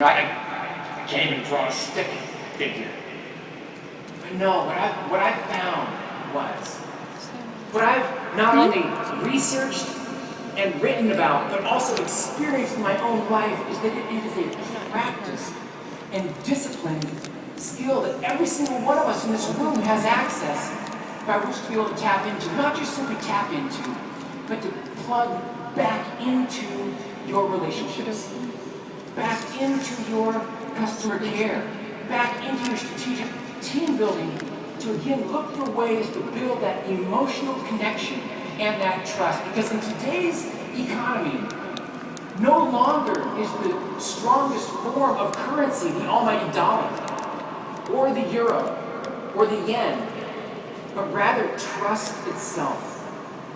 I can't even draw a stick figure. But no, what I found was, what I've not only researched and written about, but also experienced in my own life, is that it is a practice and disciplined skill that every single one of us in this room has access by which to be able to tap into. Not just simply tap into, but to plug back into your relationships, back into your customer care, back into your strategic team building, to again look for ways to build that emotional connection and that trust. Because in today's economy, no longer is the strongest form of currency the almighty dollar, or the euro, or the yen, but rather trust itself.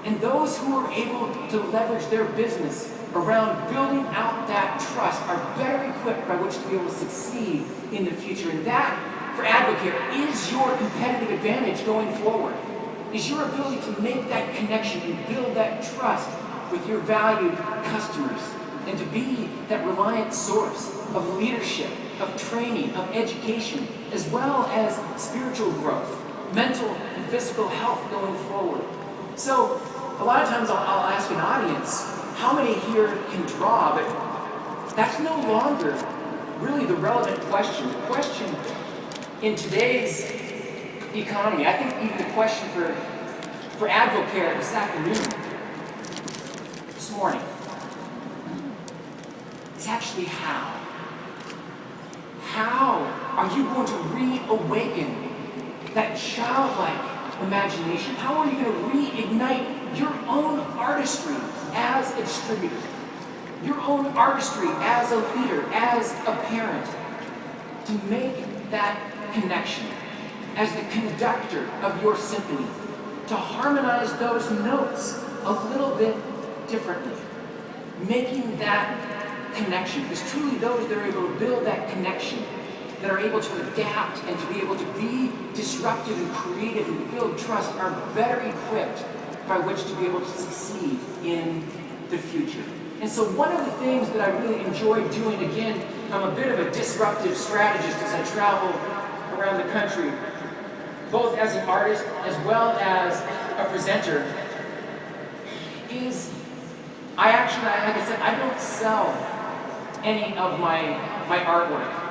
And those who are able to leverage their business around building out that trust are better equipped by which to be able to succeed in the future. And that, for Advocare, is your competitive advantage going forward, is your ability to make that connection and build that trust with your valued customers, and to be that reliant source of leadership, of training, of education, as well as spiritual growth, mental and physical health going forward. So, a lot of times I'll ask an audience, how many here can draw? But that's no longer really the relevant question. The question in today's economy, I think even the question for Advocare this afternoon, this morning, is actually how. How are you going to reawaken that childlike imagination? How are you going to reignite your own artistry as a distributor, your own artistry as a leader, as a parent, to make that connection as the conductor of your symphony, to harmonize those notes a little bit differently, making that connection, because truly those that are able to build that connection, that are able to adapt and to be able to be disruptive and creative and build trust, are better equipped by which to be able to succeed in the future. And so one of the things that I really enjoy doing, again, I'm a bit of a disruptive strategist as I travel around the country, both as an artist as well as a presenter, is I actually, like I said, I don't sell any of my artwork.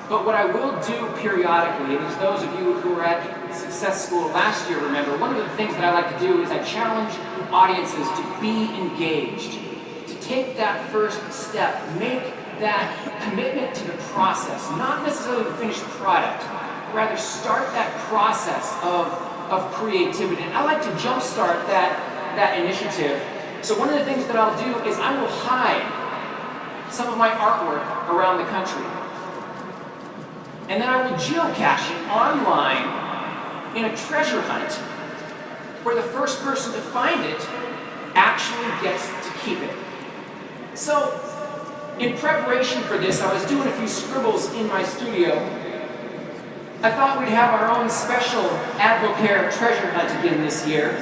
But what I will do periodically, and as those of you who were at Success School last year remember, one of the things that I like to do is I challenge audiences to be engaged, to take that first step, make that commitment to the process, not necessarily the finished product, rather start that process of creativity. And I like to jumpstart that initiative. So one of the things that I'll do is I will hide some of my artwork around the country. And then I will geocache it online in a treasure hunt where the first person to find it actually gets to keep it. So, in preparation for this, I was doing a few scribbles in my studio. I thought we'd have our own special Advocare treasure hunt again this year.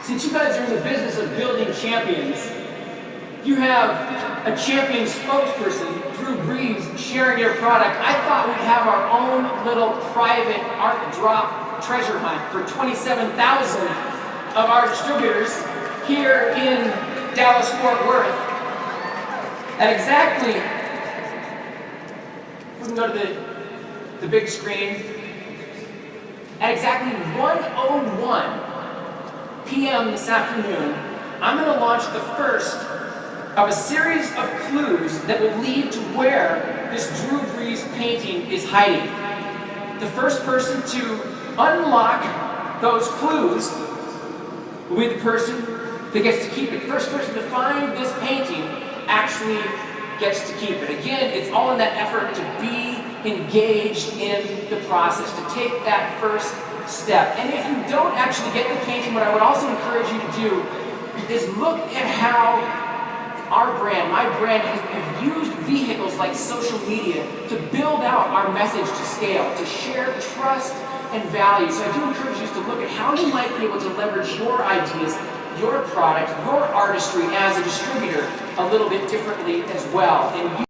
Since you guys are in the business of building champions, you have a champion spokesperson, Drew Brees, sharing your product. I thought we'd have our own little private art drop treasure hunt for 27,000 of our distributors here in Dallas-Fort Worth. At exactly, we can go to the big screen, at exactly 1:01 p.m. this afternoon, I'm going to launch the first of a series of clues that will lead to where this Drew Brees painting is hiding. The first person to unlock those clues will be the person that gets to keep it. The first person to find this painting actually gets to keep it. Again, it's all in that effort to be engaged in the process, to take that first step. And if you don't actually get the painting, what I would also encourage you to do is look at how our brand, my brand, have used vehicles like social media to build out our message to scale, to share trust and value. So I do encourage you to look at how you might be able to leverage your ideas, your product, your artistry as a distributor a little bit differently as well. And